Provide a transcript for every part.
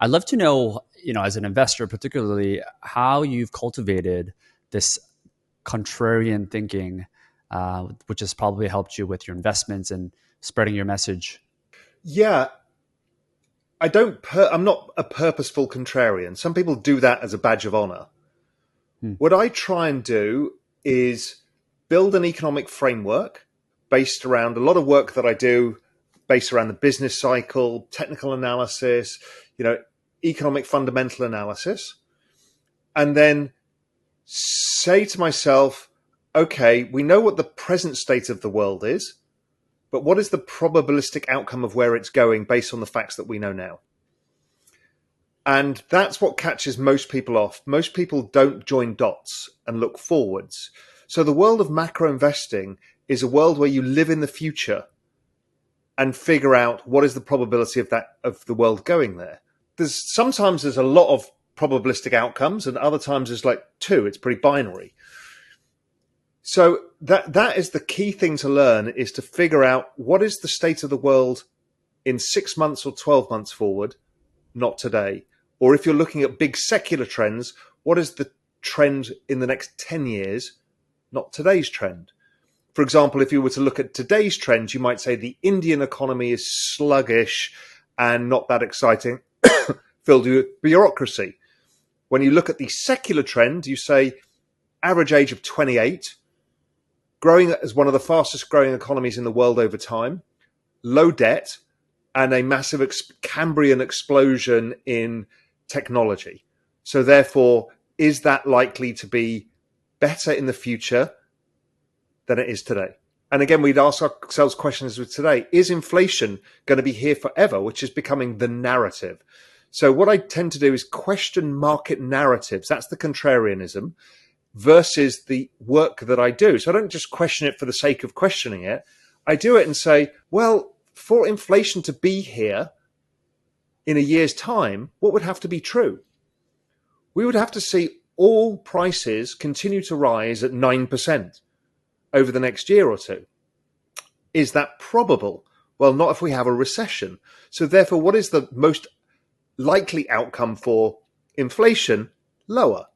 I'd love to know, as an investor, particularly how you've cultivated this contrarian thinking, which has probably helped you with your investments and spreading your message. Yeah, I'm not a purposeful contrarian. Some people do that as a badge of honor. What I try and do is build an economic framework based around a lot of work that I do based around the business cycle, technical analysis, economic fundamental analysis, and then say to myself, okay, we know what the present state of the world is, but what is the probabilistic outcome of where it's going based on the facts that we know now? And that's what catches most people off. Most people don't join dots and look forwards. So the world of macro investing is a world where you live in the future and figure out what is the probability of the world going there. Sometimes there's a lot of probabilistic outcomes, and other times there's like two. It's pretty binary. So that is the key thing to learn, is to figure out what is the state of the world in 6 months or 12 months forward, not today. Or if you're looking at big secular trends, what is the trend in the next 10 years, not today's trend? For example, if you were to look at today's trends, you might say the Indian economy is sluggish and not that exciting, filled with bureaucracy. When you look at the secular trend, you say average age of 28, growing as one of the fastest growing economies in the world over time, low debt, and a massive Cambrian explosion in technology. So therefore, is that likely to be better in the future than it is today? And again, we'd ask ourselves questions with today. Is inflation going to be here forever, which is becoming the narrative? So what I tend to do is question market narratives. That's the contrarianism versus the work that I do. So I don't just question it for the sake of questioning it. I do it and say, well, for inflation to be here in a year's time, what would have to be true? We would have to see all prices continue to rise at 9% over the next year or two. Is that probable? Well, not if we have a recession. So therefore, what is the most likely outcome for inflation? Lower.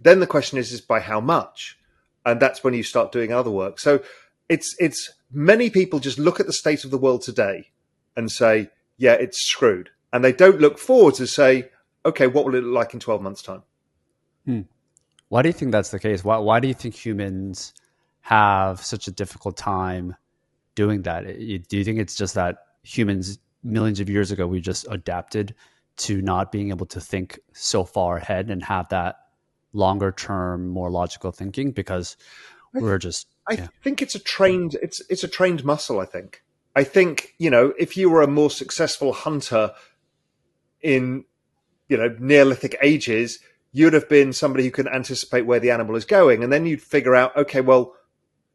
Then the question is by how much? And that's when you start doing other work. So it's many people just look at the state of the world today and say, yeah, it's screwed. And they don't look forward to say, okay, what will it look like in 12 months' time? Why do you think that's the case? Why do you think humans have such a difficult time doing that? Do you think it's just that humans millions of years ago, we just adapted to not being able to think so far ahead and have that longer term, more logical thinking because we're just... I think it's a trained muscle, I think. I think, if you were a more successful hunter in, Neolithic ages, you'd have been somebody who can anticipate where the animal is going. And then you'd figure out, okay, well,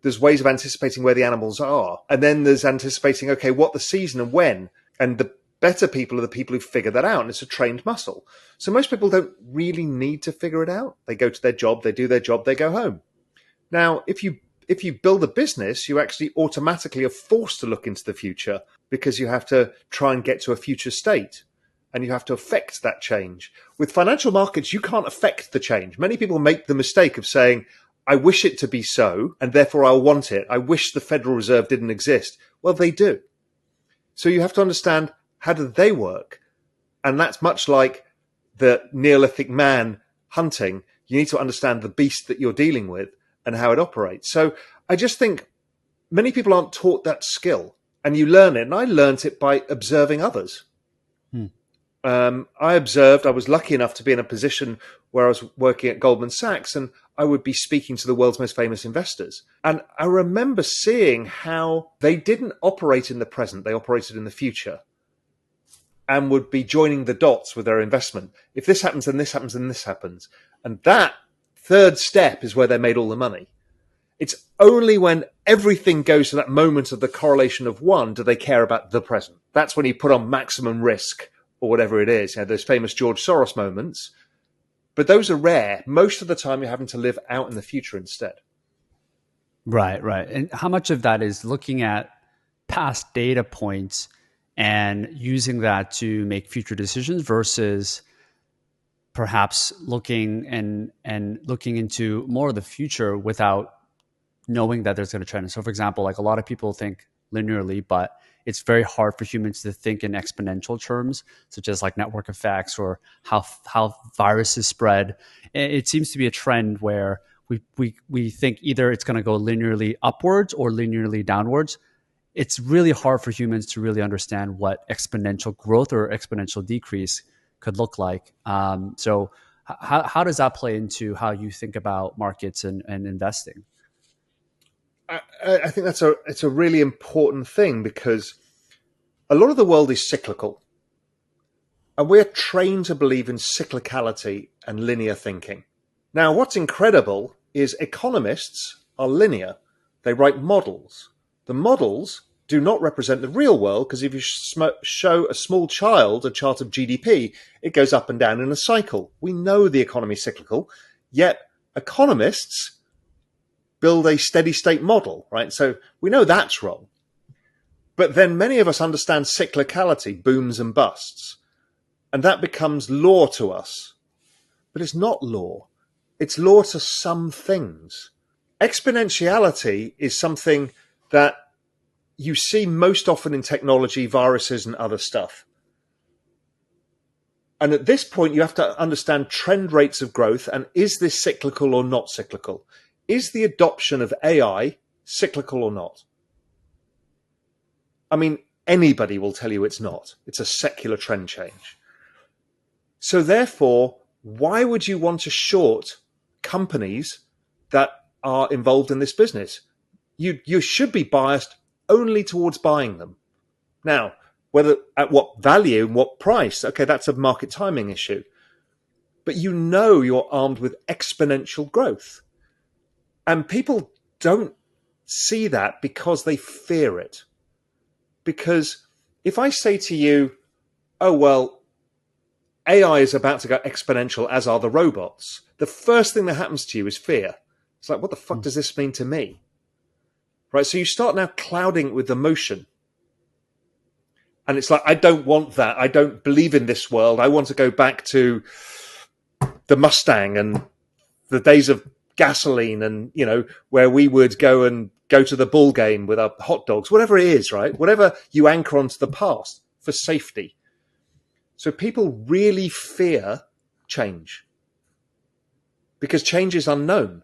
there's ways of anticipating where the animals are. And then there's anticipating, okay, what the season and when. And the better people are the people who figure that out. And it's a trained muscle. So most people don't really need to figure it out. They go to their job, they do their job, they go home. Now, if you build a business, you actually automatically are forced to look into the future because you have to try and get to a future state and you have to affect that change. With financial markets, you can't affect the change. Many people make the mistake of saying, I wish it to be so, and therefore I'll want it. I wish the Federal Reserve didn't exist. Well, they do. So you have to understand, how do they work? And that's much like the Neolithic man hunting. You need to understand the beast that you're dealing with and how it operates. So I just think many people aren't taught that skill, and you learn it. And I learned it by observing others. I was lucky enough to be in a position where I was working at Goldman Sachs, and I would be speaking to the world's most famous investors. And I remember seeing how they didn't operate in the present, they operated in the future and would be joining the dots with their investment. If this happens, then this happens, then this happens. And that third step is where they made all the money. It's only when everything goes to that moment of the correlation of one do they care about the present. That's when you put on maximum risk or whatever it is. Those famous George Soros moments. But those are rare. Most of the time, you're having to live out in the future instead. Right. And how much of that is looking at past data points and using that to make future decisions versus perhaps looking into more of the future without knowing that there's going to trend. So for example, like a lot of people think linearly, but it's very hard for humans to think in exponential terms, such as like network effects or how viruses spread. It seems to be a trend where we think either it's going to go linearly upwards or linearly downwards. It's really hard for humans to really understand what exponential growth or exponential decrease could look like. So how does that play into how you think about markets and investing? I think it's a really important thing, because a lot of the world is cyclical, and we're trained to believe in cyclicality and linear thinking. Now, what's incredible is economists are linear. They write models. The models do not represent the real world, because if you show a small child a chart of GDP, it goes up and down in a cycle. We know the economy is cyclical, yet economists build a steady state model, right? So we know that's wrong. But then many of us understand cyclicality, booms and busts, and that becomes law to us. But it's not law. It's law to some things. Exponentiality is something that you see most often in technology, viruses, and other stuff. And at this point, you have to understand trend rates of growth, and is this cyclical or not cyclical? Is the adoption of AI cyclical or not? I mean, anybody will tell you it's not. It's a secular trend change. So therefore, why would you want to short companies that are involved in this business? You should be biased only towards buying them. Now, whether at what value and what price, okay, that's a market timing issue. But you know you're armed with exponential growth. And people don't see that because they fear it. Because if I say to you, oh, well, AI is about to go exponential, as are the robots, the first thing that happens to you is fear. It's like, what the fuck does this mean to me? Right? So you start now clouding it with emotion. And it's like, I don't want that. I don't believe in this world. I want to go back to the Mustang and the days of gasoline, and, you know, where we would go to the ball game with our hot dogs, whatever it is, right? Whatever you anchor onto the past for safety. So people really fear change because change is unknown.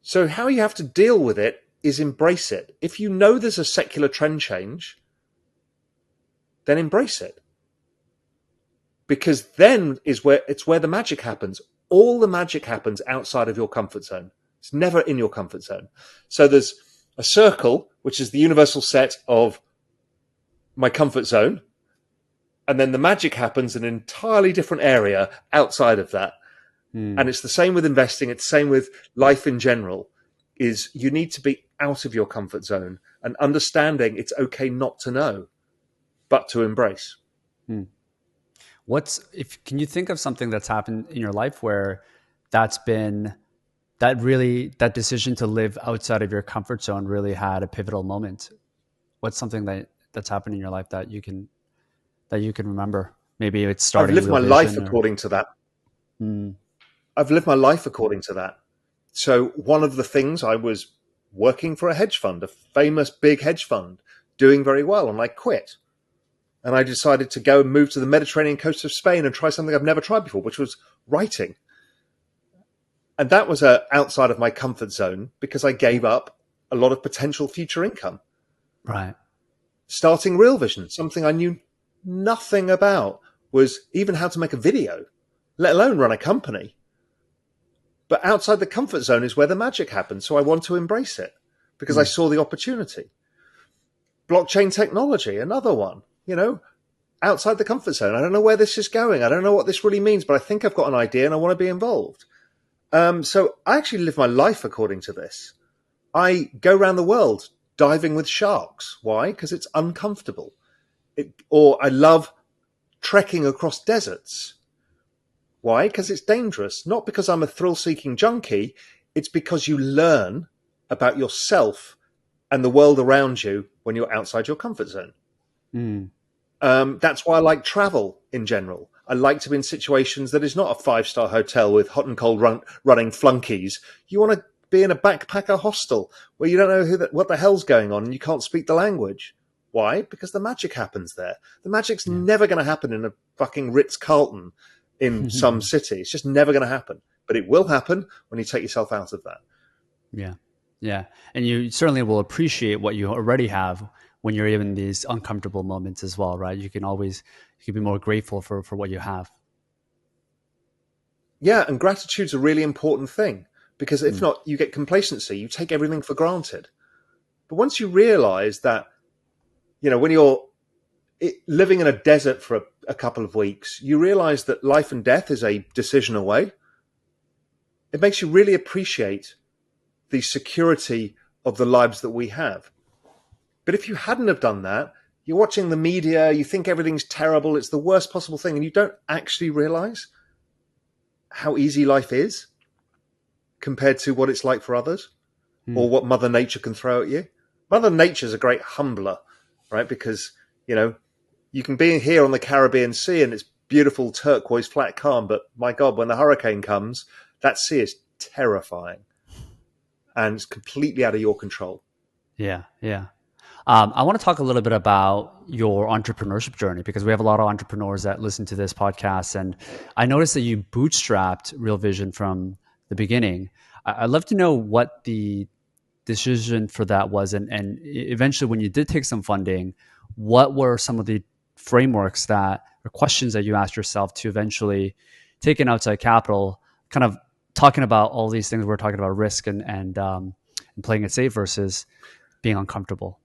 So how you have to deal with it is embrace it. If you know there's a secular trend change, then embrace it. Because then is where the magic happens. All the magic happens outside of your comfort zone. It's never in your comfort zone. So there's a circle, which is the universal set of my comfort zone. And then the magic happens in an entirely different area outside of that. And it's the same with investing. It's the same with life in general, is you need to be out of your comfort zone and understanding it's okay not to know, but to embrace. Can you think of something that's happened in your life where that decision to live outside of your comfort zone really had a pivotal moment? What's something that's happened in your life that you can remember? Maybe it's starting. I've lived my life according to that. I've lived my life according to that. So one of the things, I was working for a hedge fund, a famous big hedge fund, doing very well, and I quit. And I decided to go and move to the Mediterranean coast of Spain and try something I've never tried before, which was writing. And that was outside of my comfort zone because I gave up a lot of potential future income. Right. Starting Real Vision, something I knew nothing about, was even how to make a video, let alone run a company. But outside the comfort zone is where the magic happens. So I want to embrace it because I saw the opportunity. Blockchain technology, another one, outside the comfort zone. I don't know where this is going. I don't know what this really means, but I think I've got an idea and I want to be involved. So I actually live my life according to this. I go around the world diving with sharks. Why? Because it's uncomfortable. Or I love trekking across deserts. Why? Because it's dangerous. Not because I'm a thrill-seeking junkie. It's because you learn about yourself and the world around you when you're outside your comfort zone. Mm. That's why I like travel in general. I like to be in situations that is not a 5-star hotel with hot and cold running flunkies. You want to be in a backpacker hostel where you don't know what the hell's going on and you can't speak the language. Why? Because the magic happens there. The magic's Yeah. never going to happen in a fucking Ritz-Carlton in some city. It's just never going to happen. But it will happen when you take yourself out of that. Yeah. Yeah. And you certainly will appreciate what you already have when you're in these uncomfortable moments as well, right? You can be more grateful for what you have. Yeah, and gratitude's a really important thing because if Mm. not, you get complacency. You take everything for granted. But once you realize that, when you're living in a desert for a couple of weeks, you realize that life and death is a decision away. It makes you really appreciate the security of the lives that we have. But if you hadn't have done that, you're watching the media, you think everything's terrible, it's the worst possible thing, and you don't actually realize how easy life is compared to what it's like for others or Mm. what Mother Nature can throw at you. Mother Nature's a great humbler, right? Because, you can be here on the Caribbean Sea and it's beautiful turquoise flat calm, but my God, when the hurricane comes, that sea is terrifying and it's completely out of your control. Yeah. Yeah. I want to talk a little bit about your entrepreneurship journey because we have a lot of entrepreneurs that listen to this podcast. And I noticed that you bootstrapped Real Vision from the beginning. I'd love to know what the decision for that was. And eventually, when you did take some funding, what were some of the frameworks that or questions that you asked yourself to eventually take in outside capital, kind of talking about all these things we're talking about risk and playing it safe versus being uncomfortable.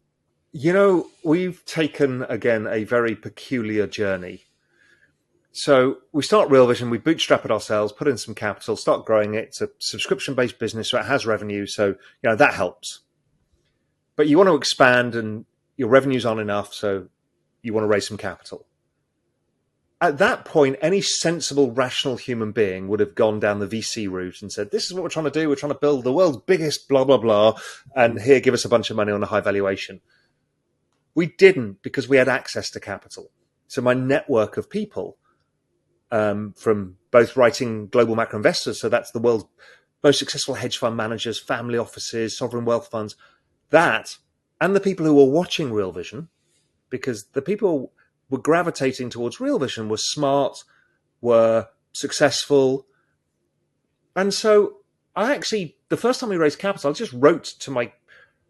We've taken, again, a very peculiar journey. So we start Real Vision, we bootstrap it ourselves, put in some capital, start growing it. It's a subscription-based business, so it has revenue. So, that helps. But you want to expand and your revenues aren't enough, so you want to raise some capital. At that point, any sensible, rational human being would have gone down the VC route and said, this is what we're trying to do. We're trying to build the world's biggest blah, blah, blah. And here, give us a bunch of money on a high valuation. We didn't because we had access to capital. So my network of people, from both writing Global Macro Investors, so that's the world's most successful hedge fund managers, family offices, sovereign wealth funds, that, and the people who were watching Real Vision, because the people were gravitating towards Real Vision were smart, were successful. And so the first time we raised capital, I just wrote to my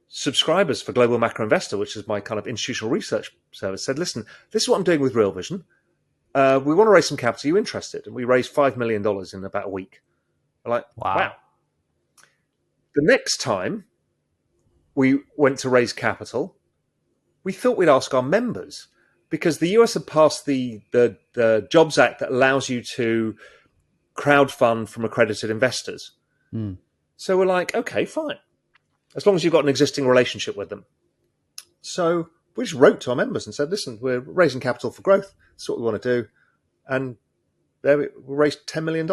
subscribers for Global Macro Investor, which is my kind of institutional research service, said, listen, this is what I'm doing with Real Vision. We want to raise some capital. Are you interested? And we raised $5 million in about a week. I'm like, Wow. wow. The next time we went to raise capital, we thought we'd ask our members because the US had passed the Jobs Act that allows you to crowdfund from accredited investors. Mm. So we're like, okay, fine. As long as you've got an existing relationship with them. So we just wrote to our members and said, listen, we're raising capital for growth. That's what we want to do. And there we raised $10 million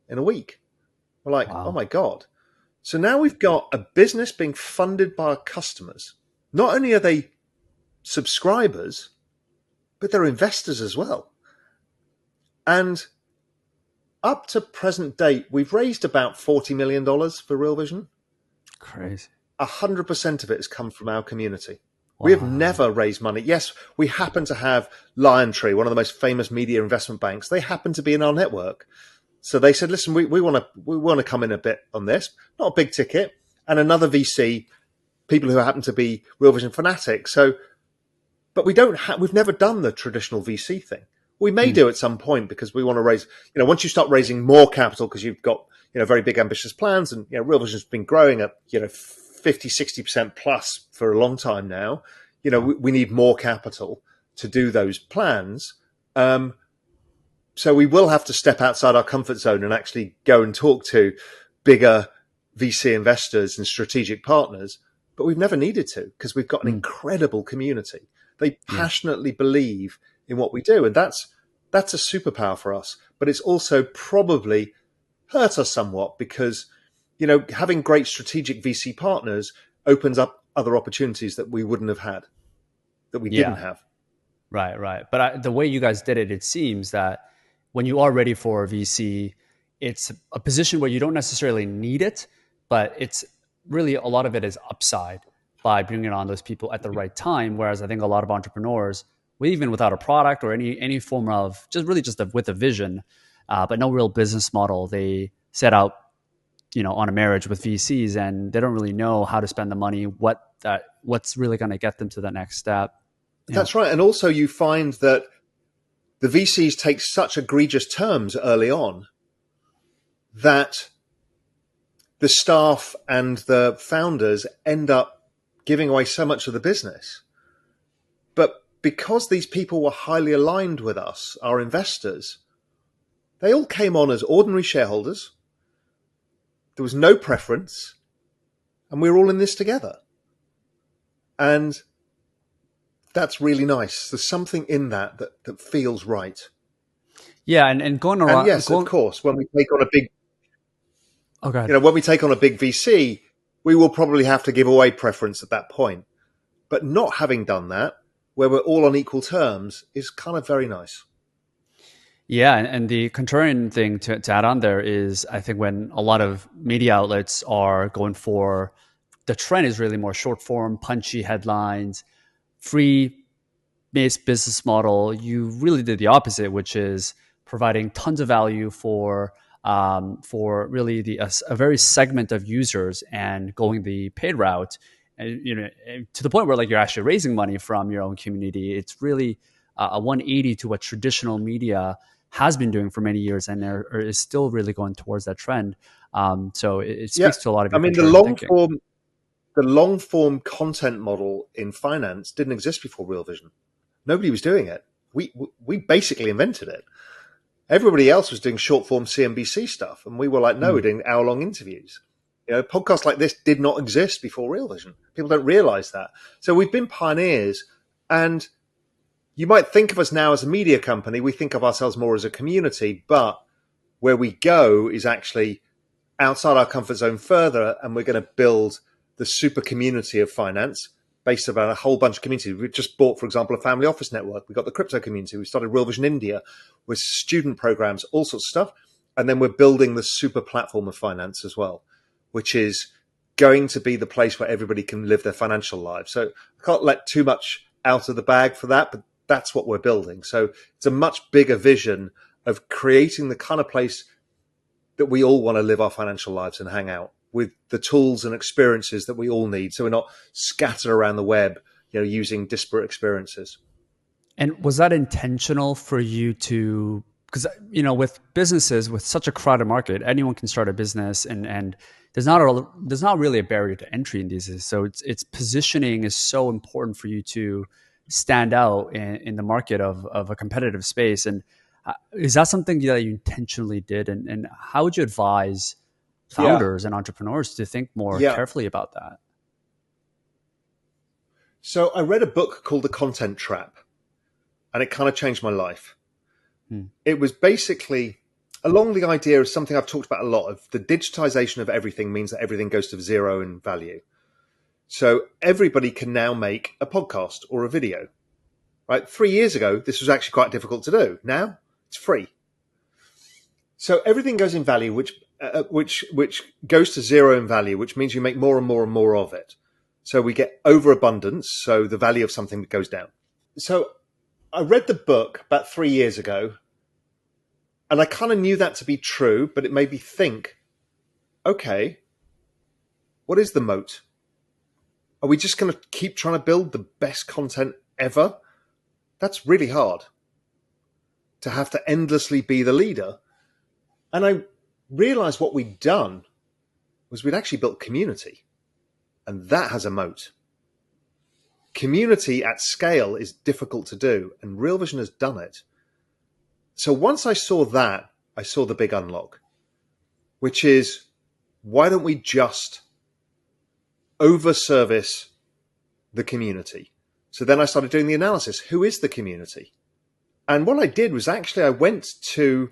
in a week. We're like, Wow. oh my God. So now we've got a business being funded by our customers. Not only are they subscribers, but they're investors as well. And up to present date, we've raised about $40 million for Real Vision. Crazy. 100% of it has come from our community. Wow. We have never raised money. Yes, we happen to have Liontree, one of the most famous media investment banks. They happen to be in our network. So they said, listen, we want to come in a bit on this, not a big ticket, and another VC, people who happen to be Real Vision fanatics. So, but we've never done the traditional VC thing. We may do at some point because we want to raise, once you start raising more capital because you've got, very big ambitious plans and, Real Vision's been growing at, 50, 60% plus for a long time now. We need more capital to do those plans. So we will have to step outside our comfort zone and actually go and talk to bigger VC investors and strategic partners. But we've never needed to because we've got an incredible community. They passionately believe in what we do. And that's a superpower for us. But it's also probably hurt us somewhat because, having great strategic VC partners opens up other opportunities that we wouldn't have had, that we didn't Yeah. have. Right, right. But the way you guys did it, it seems that when you are ready for a VC, it's a position where you don't necessarily need it, but it's really a lot of it is upside by bringing on those people at the right time. Whereas I think a lot of entrepreneurs, even without a product or any form of with a vision, but no real business model, they set out on a marriage with VCs and they don't really know how to spend the money, what's really going to get them to the next step. That's right. And also you find that the VCs take such egregious terms early on that the staff and the founders end up giving away so much of the business. But because these people were highly aligned with us, our investors, they all came on as ordinary shareholders. There was no preference, and we were all in this together. And that's really nice. There's something in that feels right. Yeah, and going around. And yes, of course, when we take on a big, okay, when we take on a big VC, we will probably have to give away preference at that point. But not having done that, where we're all on equal terms, is kind of very nice. Yeah, and the contrarian thing to add on there is, I think when a lot of media outlets are going for, the trend is really more short form, punchy headlines, free based business model. You really did the opposite, which is providing tons of value for really a very segment of users and going the paid route, and to the point where like you're actually raising money from your own community. It's really a 180 to what traditional media has been doing for many years, and is still really going towards that trend. So it speaks to a lot of your the long form content model in finance didn't exist before Real Vision. Nobody was doing it. We basically invented it. Everybody else was doing short form CNBC stuff, and we were like, no, we're doing hour long interviews. Podcasts like this did not exist before Real Vision. People don't realize that. So we've been pioneers, and you might think of us now as a media company. We think of ourselves more as a community, but where we go is actually outside our comfort zone further, and we're going to build the super community of finance based around a whole bunch of communities. We just bought, for example, a family office network. We've got the crypto community. We started Real Vision India with student programs, all sorts of stuff. And then we're building the super platform of finance as well, which is going to be the place where everybody can live their financial lives. So I can't let too much out of the bag for that, but that's what we're building. So it's a much bigger vision of creating the kind of place that we all want to live our financial lives and hang out with the tools and experiences that we all need. So we're not scattered around the web, using disparate experiences. And was that intentional for you to, because, with businesses, with such a crowded market, anyone can start a business, and there's not really a barrier to entry in these. So it's positioning is so important for you to stand out in the market of a competitive space. And is that something that you intentionally did? And how would you advise founders and entrepreneurs to think more carefully about that? So I read a book called The Content Trap, and it kind of changed my life. It was basically along the idea of something I've talked about a lot, of the digitization of everything means that everything goes to zero in value. So everybody can now make a podcast or a video, right? 3 years ago, this was actually quite difficult to do. Now it's free. So everything goes in value, which goes to zero in value, which means you make more and more and more of it. So we get overabundance. So the value of something goes down. So I read the book about 3 years ago, and I kind of knew that to be true, but it made me think, okay, what is the moat? Are we just going to keep trying to build the best content ever? That's really hard, to have to endlessly be the leader. And I realized what we'd done was we'd actually built community, and that has a moat. Community at scale is difficult to do, and Real Vision has done it. So once I saw that, I saw the big unlock, which is, why don't we just over-service the community? So then I started doing the analysis. Who is the community? And what I did was actually I went to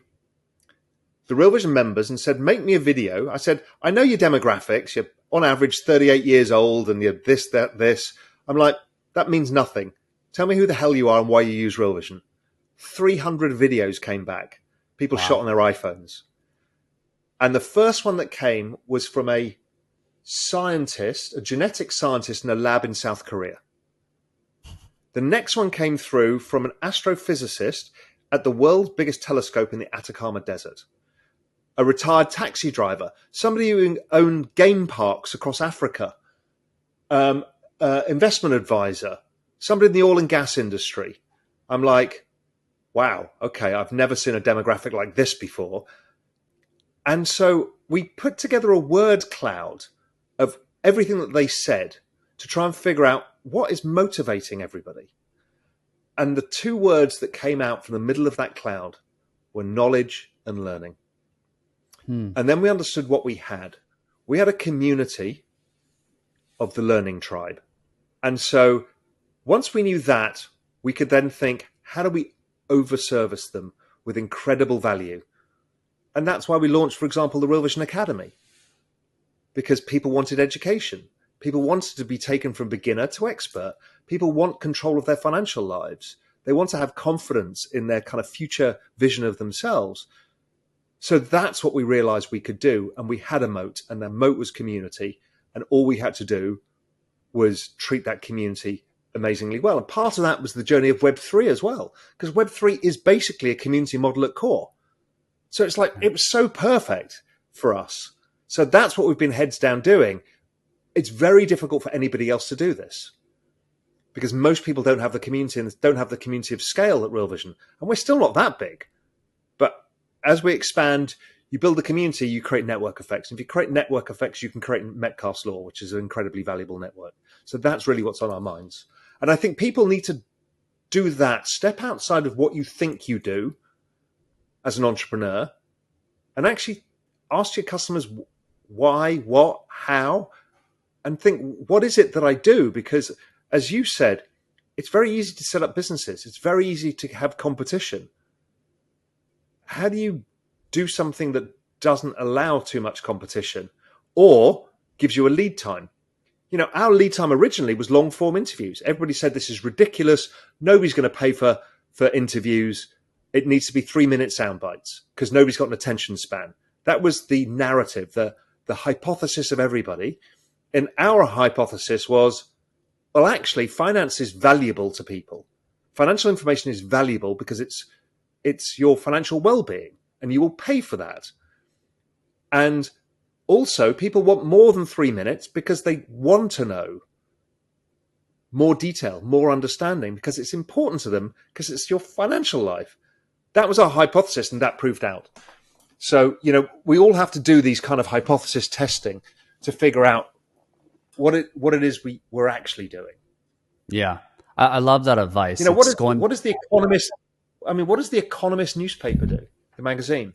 the Real Vision members and said, make me a video. I said, I know your demographics. You're on average 38 years old and you're this, that, this. I'm like, that means nothing. Tell me who the hell you are and why you use Real Vision. 300 videos came back. People shot on Wow. their iPhones. And the first one that came was from a scientist, a genetic scientist in a lab in South Korea. The next one came through from an astrophysicist at the world's biggest telescope in the Atacama Desert. A retired taxi driver, somebody who owned game parks across Africa, investment advisor, somebody in the oil and gas industry. I'm like, wow, okay, I've never seen a demographic like this before. And so we put together a word cloud of everything that they said to try and figure out what is motivating everybody. And the two words that came out from the middle of that cloud were knowledge and learning. And then we understood what we had. We had a community of the learning tribe. And so once we knew that, we could then think, how do we overservice them with incredible value? And that's why we launched, for example, the Real Vision Academy, because people wanted education. People wanted to be taken from beginner to expert. People want control of their financial lives. They want to have confidence in their kind of future vision of themselves. So that's what we realized we could do. And we had a moat, and the moat was community. And all we had to do was treat that community amazingly well. And part of that was the journey of Web3 as well, because Web3 is basically a community model at core. So it's like, it was so perfect for us. So that's what we've been heads down doing. It's very difficult for anybody else to do this because most people don't have the community and don't have the community of scale at Real Vision. And we're still not that big. But as we expand, you build a community, you create network effects. And if you create network effects, you can create Metcalfe's Law, which is an incredibly valuable network. So that's really what's on our minds. And I think people need to do that. Step outside of what you think you do as an entrepreneur and actually ask your customers why, what, how, and think, what is it that I do? Because as you said, it's very easy to set up businesses. It's very easy to have competition. How do you do something that doesn't allow too much competition or gives you a lead time? You know, our lead time originally was long form interviews. Everybody said this is ridiculous. Nobody's going to pay for interviews. It needs to be 3-minute sound bites because nobody's got an attention span. That was the narrative, the hypothesis of everybody. And our hypothesis was, well, actually, finance is valuable to people. Financial information is valuable because it's your financial well-being, and you will pay for that. And also, people want more than 3 minutes because they want to know more detail, more understanding, because it's important to them, because it's your financial life. That was our hypothesis, and that proved out. So, you know, we all have to do these kind of hypothesis testing to figure out what it is we're actually doing. Yeah, I love that advice. You know, what does the Economist? I mean, what does the Economist newspaper do? The magazine.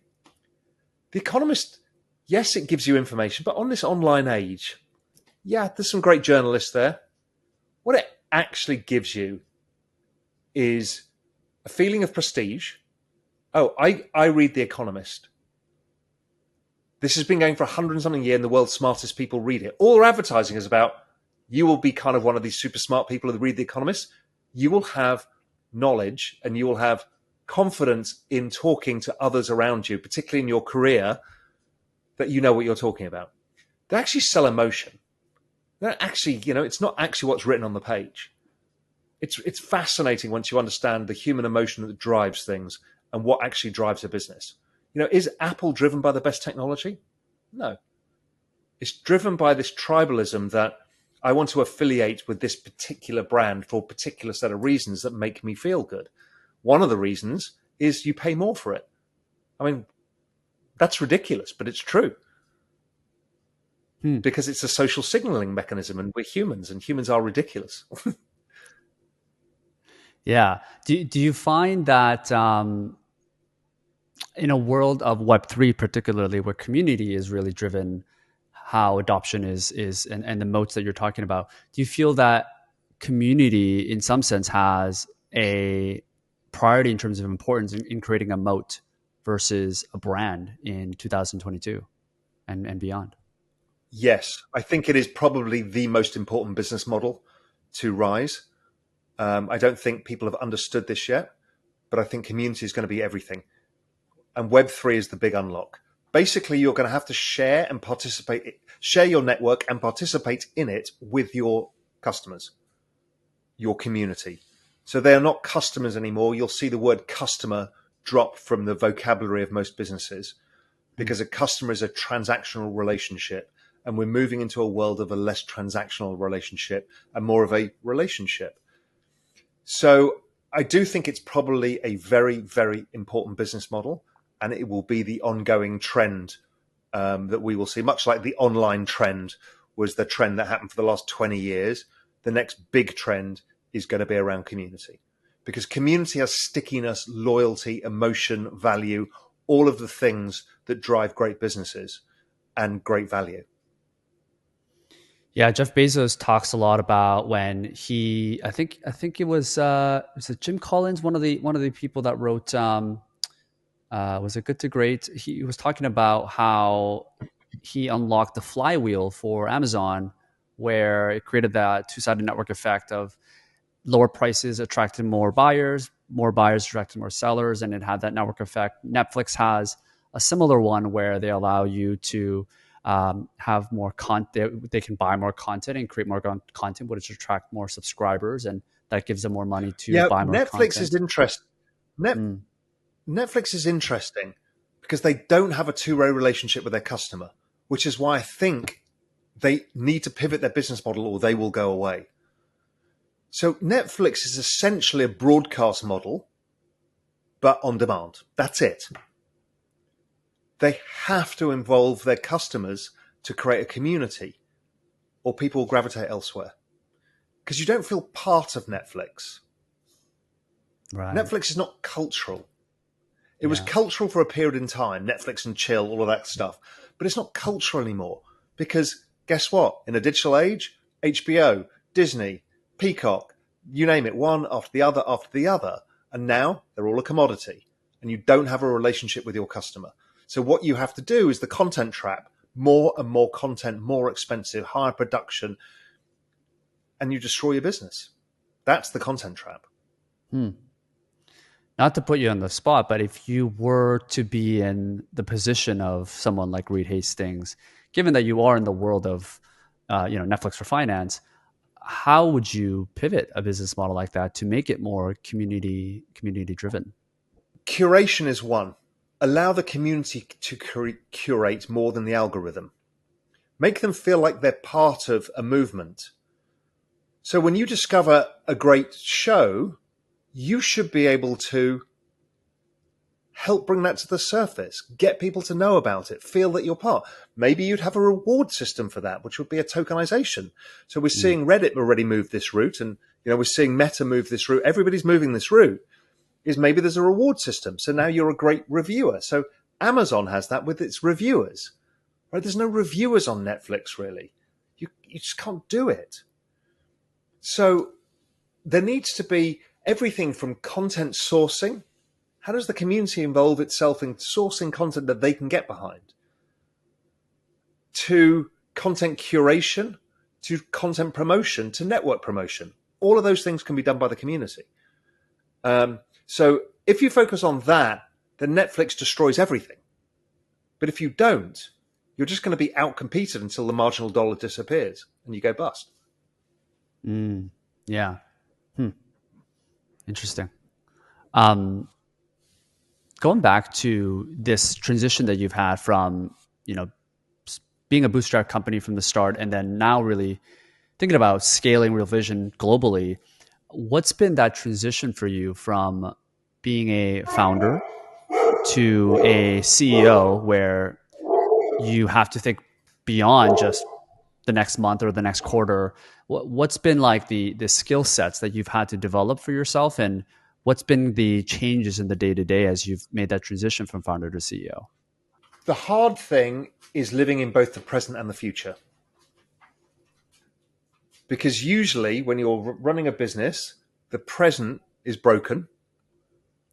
The Economist. Yes, it gives you information, but on this online age, yeah, there's some great journalists there. What it actually gives you is a feeling of prestige. Oh, I read The Economist. This has been going for 100 and something years, and the world's smartest people read it. All their advertising is about, you will be kind of one of these super smart people that read The Economist. You will have knowledge and you will have confidence in talking to others around you, particularly in your career, that you know what you're talking about. They actually sell emotion. They're actually, you know, it's not actually what's written on the page. It's fascinating once you understand the human emotion that drives things and what actually drives a business. You know, is Apple driven by the best technology? No. It's driven by this tribalism that I want to affiliate with this particular brand for a particular set of reasons that make me feel good. One of the reasons is you pay more for it. I mean, that's ridiculous, but it's true. Because it's a social signaling mechanism and we're humans and humans are ridiculous. Yeah. Do you find that in a world of Web3 particularly, where community is really driven, how adoption is and the moats that you're talking about, do you feel that community in some sense has a priority in terms of importance in creating a moat versus a brand in 2022 and beyond? Yes, I think it is probably the most important business model to rise. I don't think people have understood this yet, but I think community is going to be everything. And Web3 is the big unlock. Basically, you're going to have to share and participate, share your network and participate in it with your customers, your community. So they are not customers anymore. You'll see the word customer drop from the vocabulary of most businesses because a customer is a transactional relationship. And we're moving into a world of a less transactional relationship and more of a relationship. So I do think it's probably a very, very important business model, and it will be the ongoing trend that we will see, much like the online trend was the trend that happened for the last 20 years. The next big trend is going to be around community, because community has stickiness, loyalty, emotion, value, all of the things that drive great businesses and great value. Yeah, Jeff Bezos talks a lot about when he, I think it was Jim Collins, one of the people that wrote was it Good to Great? He was talking about how he unlocked the flywheel for Amazon, where it created that two-sided network effect of lower prices attracted more buyers attracted more sellers, and it had that network effect. Netflix has a similar one where they allow you to have more content. They can buy more content and create more content, which attract more subscribers, and that gives them more money to buy more Netflix content. is interesting. Netflix is interesting because they don't have a two-way relationship with their customer, which is why I think they need to pivot their business model or they will go away. So Netflix is essentially a broadcast model, but on demand. That's it. They have to involve their customers to create a community, or people will gravitate elsewhere. Because you don't feel part of Netflix. Right. Netflix is not cultural. It was cultural for a period in time, Netflix and chill, all of that stuff. But it's not cultural anymore. Because guess what? In a digital age, HBO, Disney, Peacock, you name it, one after the other after the other. And now they're all a commodity. And you don't have a relationship with your customer. So what you have to do is the content trap. More and more content, more expensive, higher production. And you destroy your business. That's the content trap. Not to put you on the spot, but if you were to be in the position of someone like Reed Hastings, given that you are in the world of Netflix for finance, how would you pivot a business model like that to make it more community driven? Curation is one. Allow the community to curate more than the algorithm. Make them feel like they're part of a movement. So when you discover a great show, you should be able to help bring that to the surface, get people to know about it, feel that you're part. Maybe you'd have a reward system for that, which would be a tokenization. So we're seeing Reddit already move this route, and we're seeing Meta move this route. Everybody's moving this route. Is maybe there's a reward system. So now you're a great reviewer. So Amazon has that with its reviewers. Right? There's no reviewers on Netflix, really. You just can't do it. So there needs to be everything from content sourcing. How does the community involve itself in sourcing content that they can get behind? To content curation, to content promotion, to network promotion. All of those things can be done by the community. So if you focus on that, then Netflix destroys everything. But if you don't, you're just going to be outcompeted until the marginal dollar disappears and you go bust. Yeah. Interesting. Going back to this transition that you've had from, being a bootstrap company from the start and then now really thinking about scaling Real Vision globally, what's been that transition for you from being a founder to a CEO where you have to think beyond just the next month or the next quarter? What's been like the skill sets that you've had to develop for yourself, and what's been the changes in the day-to-day as you've made that transition from founder to CEO? The hard thing is living in both the present and the future. Because usually when you're running a business, the present is broken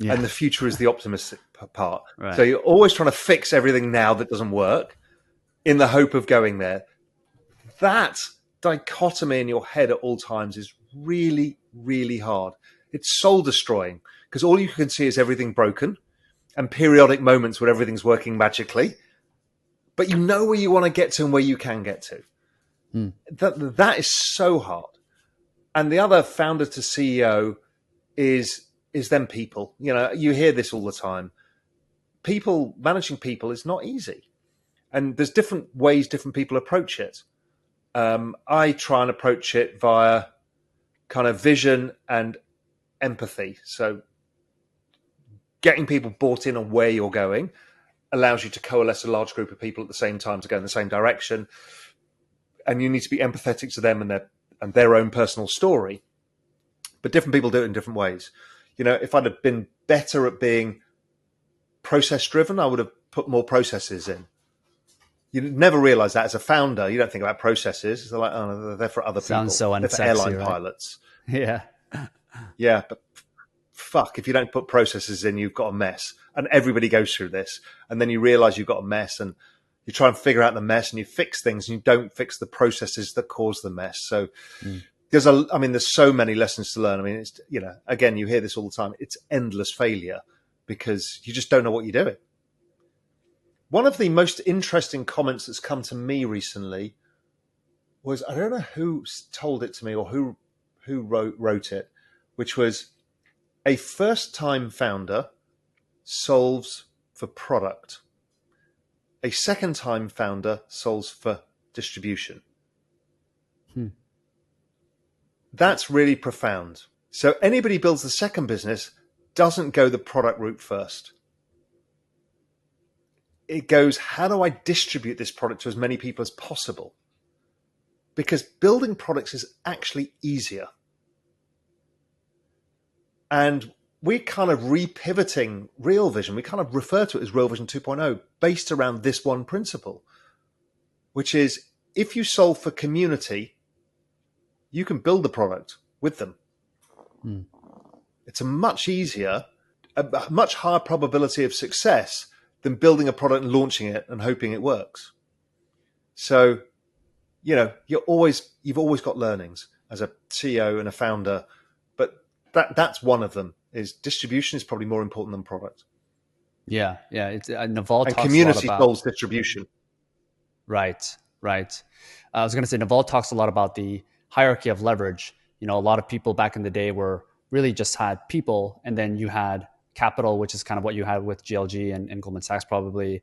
and the future is the optimistic part. Right. So you're always trying to fix everything now that doesn't work in the hope of going there. That dichotomy in your head at all times is really, really hard. It's soul destroying because all you can see is everything broken and periodic moments where everything's working magically. But you know where you want to get to and where you can get to. That is so hard. And the other founder to CEO is them people. You know, you hear this all the time. Managing people is not easy. And there's different ways different people approach it. I try and approach it via kind of vision and empathy. So getting people bought in on where you're going allows you to coalesce a large group of people at the same time to go in the same direction. And you need to be empathetic to them and their own personal story. But different people do it in different ways. You know, if I'd have been better at being process driven, I would have put more processes in. You never realize that as a founder. You don't think about processes. They're like, oh, they're for other people. Sounds so unsexy, they're for airline right? pilots. Yeah. Yeah, but fuck, if you don't put processes in, you've got a mess. And everybody goes through this. And then you realize you've got a mess and you try and figure out the mess and you fix things and you don't fix the processes that cause the mess. So there's so many lessons to learn. I mean, it's, you know, again, you hear this all the time. It's endless failure because you just don't know what you're doing. One of the most interesting comments that's come to me recently was, I don't know who told it to me or who wrote it, which was a first-time founder solves for product. A second-time founder solves for distribution. That's really profound. So anybody builds the second business doesn't go the product route first. It goes, how do I distribute this product to as many people as possible? Because building products is actually easier. And we're kind of repivoting Real Vision. We kind of refer to it as Real Vision 2.0 based around this one principle, which is if you solve for community, you can build the product with them. It's a much easier, a much higher probability of success than building a product and launching it and hoping it works. So, you know, you've always got learnings as a CEO and a founder, but that's one of them. Is distribution is probably more important than product. Yeah. It's Naval and talks community a lot about solves distribution. Right. I was going to say Naval talks a lot about the hierarchy of leverage. You know, a lot of people back in the day were really just had people, and then you had capital, which is kind of what you had with GLG and Goldman Sachs probably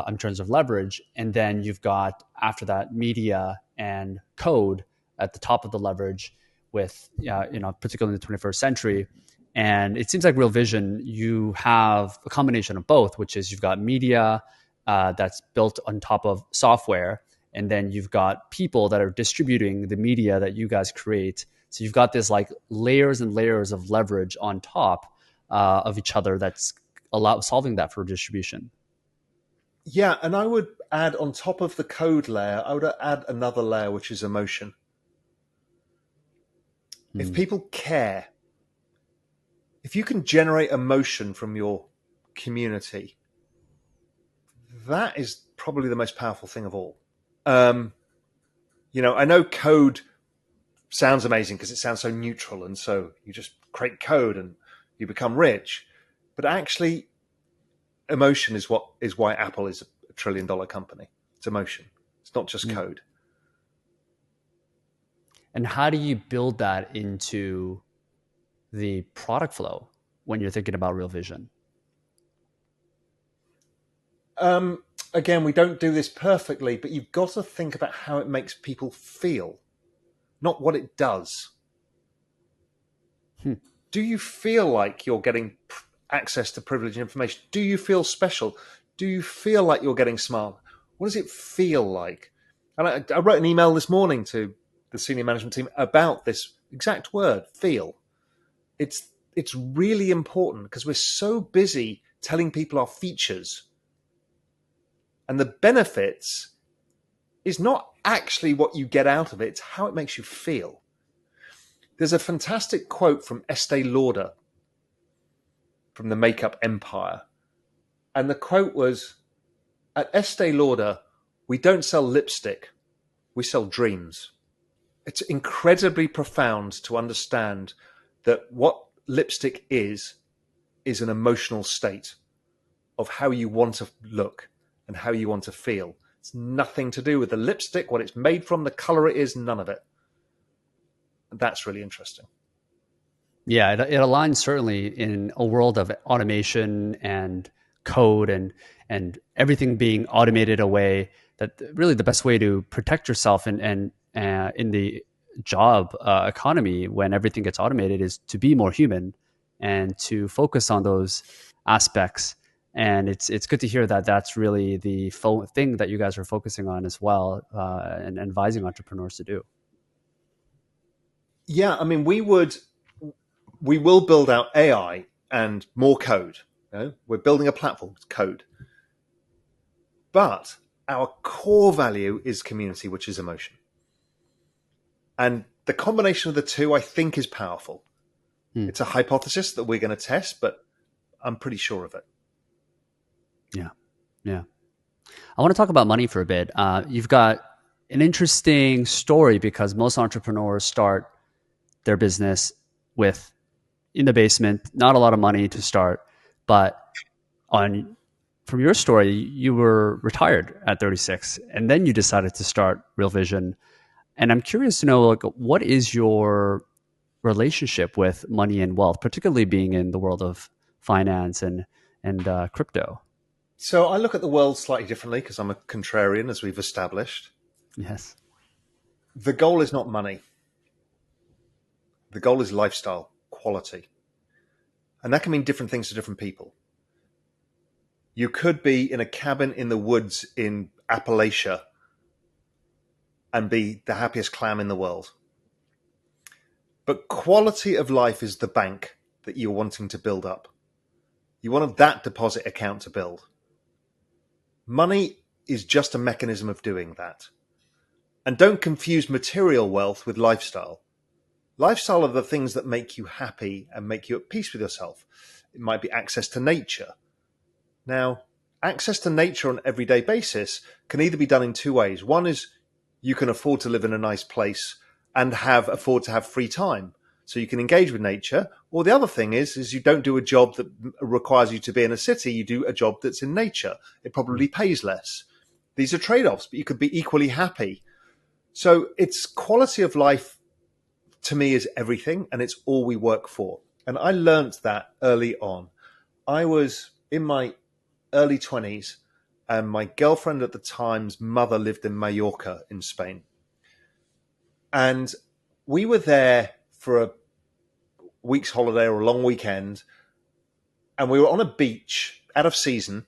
in terms of leverage. And then you've got, after that, media and code at the top of the leverage with, particularly in the 21st century. And it seems like Real Vision, you have a combination of both, which is you've got media that's built on top of software, and then you've got people that are distributing the media that you guys create. So you've got this like layers and layers of leverage on top of each other that's solving that for distribution. Yeah, and I would add on top of the code layer, I would add another layer, which is emotion. If people care, if you can generate emotion from your community, that is probably the most powerful thing of all. I know code sounds amazing because it sounds so neutral, and so you just create code and you become rich. But actually, emotion is why Apple is a $1 trillion company. It's emotion. It's not just code. And how do you build that into the product flow when you're thinking about Real Vision? Again, we don't do this perfectly, but you've got to think about how it makes people feel, not what it does. Do you feel like you're getting access to privileged information? Do you feel special? Do you feel like you're getting smart? What does it feel like? And I wrote an email this morning to the senior management team about this exact word, feel. It's really important because we're so busy telling people our features. And the benefits is not actually what you get out of it, it's how it makes you feel. There's a fantastic quote from Estee Lauder from the makeup empire. And the quote was, at Estee Lauder, we don't sell lipstick, we sell dreams. it's incredibly profound to understand that what lipstick is an emotional state of how you want to look and how you want to feel. It's nothing to do with the lipstick, what it's made from, the color it is, none of it. And that's really interesting. Yeah, it aligns certainly in a world of automation and code and everything being automated away. That really the best way to protect yourself and in the job economy when everything gets automated is to be more human and to focus on those aspects. And it's good to hear that that's really the thing that you guys are focusing on as well, and advising entrepreneurs to do. Yeah, I mean, we will build out AI and more code. You know? We're building a platform, it's code. But our core value is community, which is emotion. And the combination of the two, I think, is powerful. It's a hypothesis that we're going to test, but I'm pretty sure of it. Yeah. Yeah. I want to talk about money for a bit. You've got an interesting story because most entrepreneurs start their business with in the basement, not a lot of money to start, but from your story, you were retired at 36 and then you decided to start Real Vision. And I'm curious to know, like, what is your relationship with money and wealth, particularly being in the world of finance and crypto? So I look at the world slightly differently because I'm a contrarian, as we've established. Yes. The goal is not money. The goal is lifestyle, quality. And that can mean different things to different people. You could be in a cabin in the woods in Appalachia and be the happiest clam in the world. But quality of life is the bank that you're wanting to build up. You want that deposit account to build. Money is just a mechanism of doing that. And don't confuse material wealth with lifestyle. Lifestyle are the things that make you happy and make you at peace with yourself. It might be access to nature. Now, access to nature on an everyday basis can either be done in two ways. One is you can afford to live in a nice place and afford to have free time, so you can engage with nature. Or the other thing is you don't do a job that requires you to be in a city. You do a job that's in nature. It probably pays less. These are trade-offs, but you could be equally happy. So it's quality of life, to me, is everything, and it's all we work for. And I learned that early on. I was in my early 20s, and my girlfriend at the time's mother lived in Mallorca in Spain. And we were there for a week's holiday or a long weekend, and we were on a beach out of season,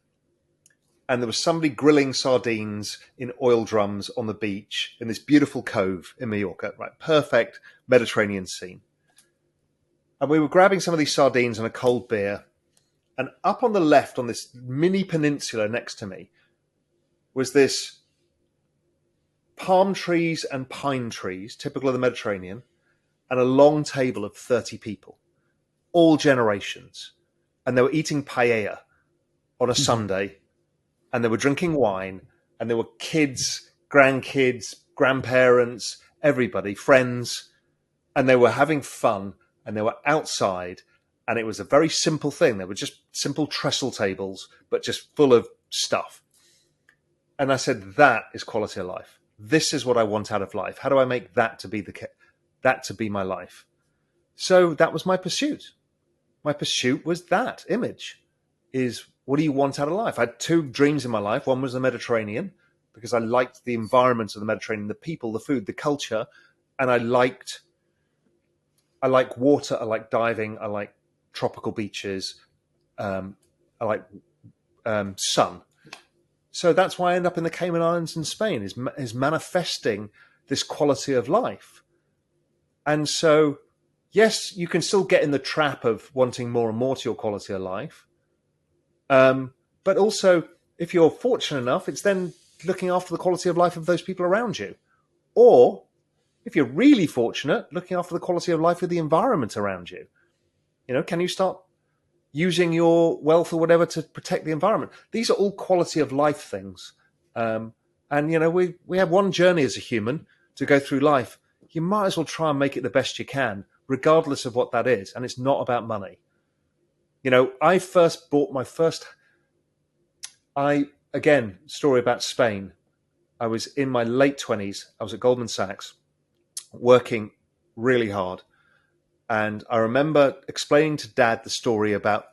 and there was somebody grilling sardines in oil drums on the beach in this beautiful cove in Mallorca, right? Perfect Mediterranean scene. And we were grabbing some of these sardines and a cold beer, and up on the left on this mini peninsula next to me was this palm trees and pine trees, typical of the Mediterranean, and a long table of 30 people, all generations. And they were eating paella on a Sunday, and they were drinking wine, and there were kids, grandkids, grandparents, everybody, friends, and they were having fun, and they were outside, and it was a very simple thing. They were just simple trestle tables, but just full of stuff. And I said, that is quality of life. This is what I want out of life. How do I make that to be my life? So that was my pursuit. My pursuit was that image. Is what do you want out of life? I had two dreams in my life. One was the Mediterranean, because I liked the environment of the Mediterranean, the people, the food, the culture, and I like water. I like diving. I like tropical beaches. I like sun. So that's why I end up in the Cayman Islands in Spain, is manifesting this quality of life. And so, yes, you can still get in the trap of wanting more and more to your quality of life. But also, if you're fortunate enough, it's then looking after the quality of life of those people around you. Or, if you're really fortunate, looking after the quality of life of the environment around you. You know, can you start using your wealth or whatever to protect the environment? These are all quality of life things. And, you know, we have one journey as a human to go through life. you might as well try and make it the best you can, regardless of what that is. And it's not about money. I first bought my first. Again, story about Spain. I was in my late 20s. I was at Goldman Sachs working really hard. And I remember explaining to Dad the story about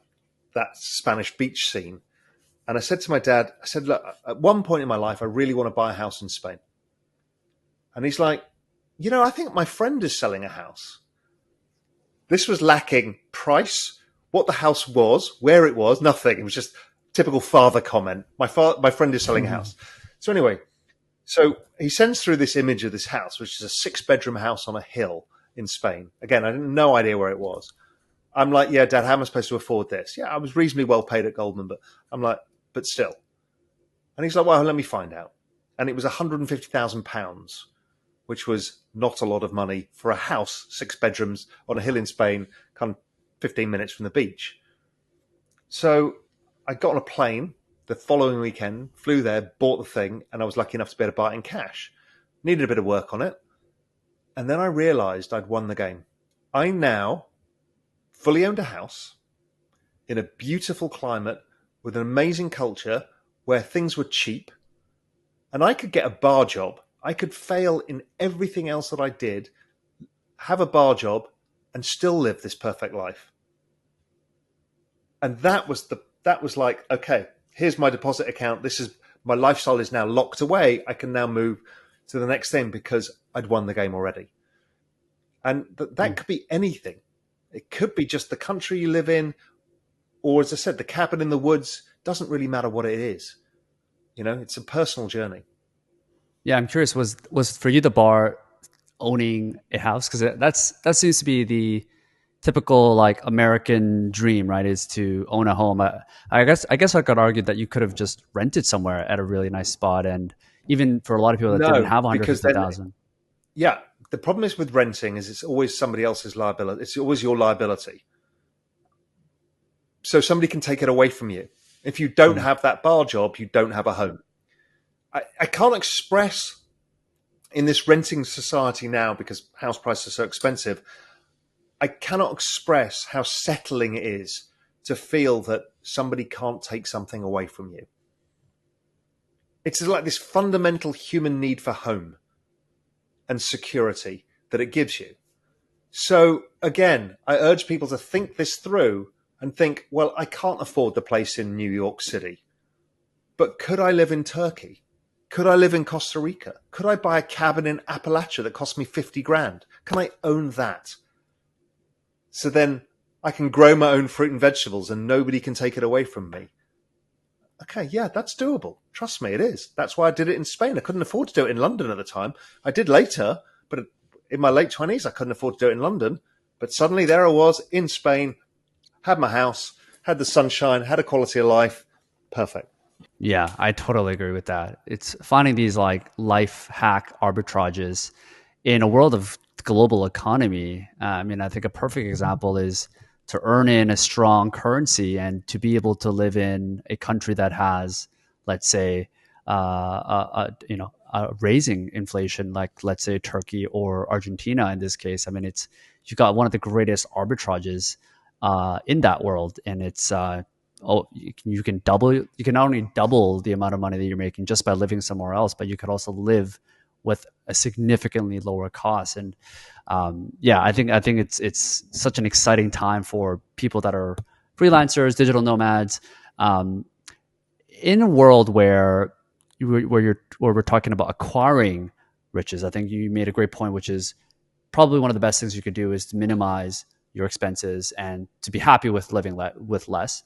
that Spanish beach scene. And I said to my dad, I said, look, at one point in my life, I really want to buy a house in Spain. And he's like, I think my friend is selling a house. This was lacking price, what the house was, where it was, nothing. It was just typical father comment. My friend is selling a house. So anyway, so he sends through this image of this house, which is a 6-bedroom house on a hill in Spain. Again, I had no idea where it was. I'm like, yeah, Dad, how am I supposed to afford this? Yeah, I was reasonably well paid at Goldman, but I'm like, but still. And he's like, well, let me find out. And it was £150,000, which was not a lot of money for a house, 6 bedrooms on a hill in Spain, kind of 15 minutes from the beach. So I got on a plane the following weekend, flew there, bought the thing, and I was lucky enough to be able to buy it in cash. Needed a bit of work on it. And then I realized I'd won the game. I now fully owned a house in a beautiful climate with an amazing culture where things were cheap, and I could get a bar job. I could fail in everything else that I did, have a bar job, and still live this perfect life. And that was like, okay, here's my deposit account. This is my lifestyle is now locked away. I can now move to the next thing because I'd won the game already. And that could be anything. It could be just the country you live in, or as I said, the cabin in the woods. Doesn't really matter what it is. It's a personal journey. Yeah, I'm curious. Was for you the bar owning a house? Because that seems to be the typical like American dream, right? Is to own a home. I guess I could argue that you could have just rented somewhere at a really nice spot, and even for a lot of people that didn't No, have because then, 150,000. yeah, the problem is with renting is it's always somebody else's liability. It's always your liability. So somebody can take it away from you. If you don't have that bar job, you don't have a home. I can't express in this renting society now, because house prices are so expensive, I cannot express how settling it is to feel that somebody can't take something away from you. It's like this fundamental human need for home and security that it gives you. So again, I urge people to think this through and think, well, I can't afford the place in New York City, but could I live in Turkey? Could I live in Costa Rica? Could I buy a cabin in Appalachia that cost me 50 grand? Can I own that? So then I can grow my own fruit and vegetables and nobody can take it away from me. Okay, yeah, that's doable. Trust me, it is. That's why I did it in Spain. I couldn't afford to do it in London at the time. I did later, but in my late 20s, I couldn't afford to do it in London. But suddenly there I was in Spain, had my house, had the sunshine, had a quality of life. Perfect. Yeah, I totally agree with that. It's finding these like life hack arbitrages in a world of global economy. I mean, I think a perfect example is to earn in a strong currency and to be able to live in a country that has, let's say, raising inflation, like let's say Turkey or Argentina in this case. I mean, it's you've got one of the greatest arbitrages in that world, and it's you can not only double the amount of money that you're making just by living somewhere else, but you could also live with a significantly lower cost. And yeah, I think it's such an exciting time for people that are freelancers, digital nomads, in a world where we're talking about acquiring riches. I think you made a great point, which is probably one of the best things you could do is to minimize your expenses and to be happy with living with less.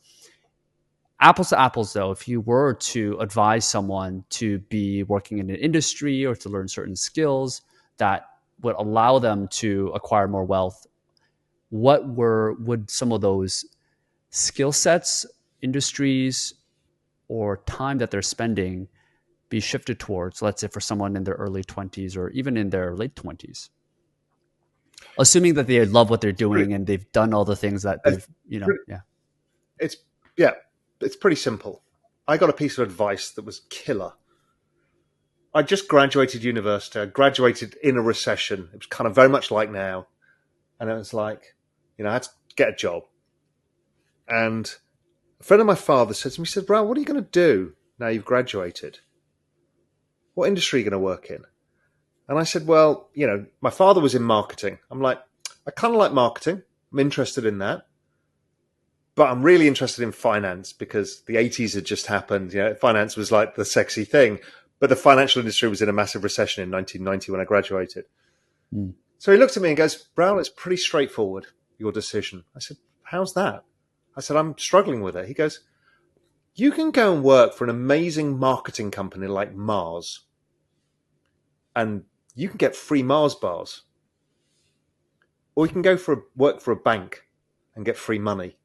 Apples to apples, though, if you were to advise someone to be working in an industry or to learn certain skills that would allow them to acquire more wealth, would some of those skill sets, industries, or time that they're spending be shifted towards, let's say for someone in their early 20s or even in their late 20s? Assuming that they love what they're doing and they've done all the things that they've, yeah. It's yeah, it's pretty simple. I got a piece of advice that was killer. I just graduated university. I graduated in a recession. It was kind of very much like now. And it was like, I had to get a job. And a friend of my father said to me, he said, Raoul, what are you going to do now you've graduated? What industry are you going to work in? And I said, well, my father was in marketing. I'm like, I kind of like marketing. I'm interested in that. But I'm really interested in finance because the 80s had just happened. Finance was like the sexy thing. But the financial industry was in a massive recession in 1990 when I graduated. Mm. So he looked at me and goes, Raoul, it's pretty straightforward, your decision. I said, how's that? I said, I'm struggling with it. He goes, you can go and work for an amazing marketing company like Mars. And you can get free Mars bars. Or you can go work for a bank and get free money.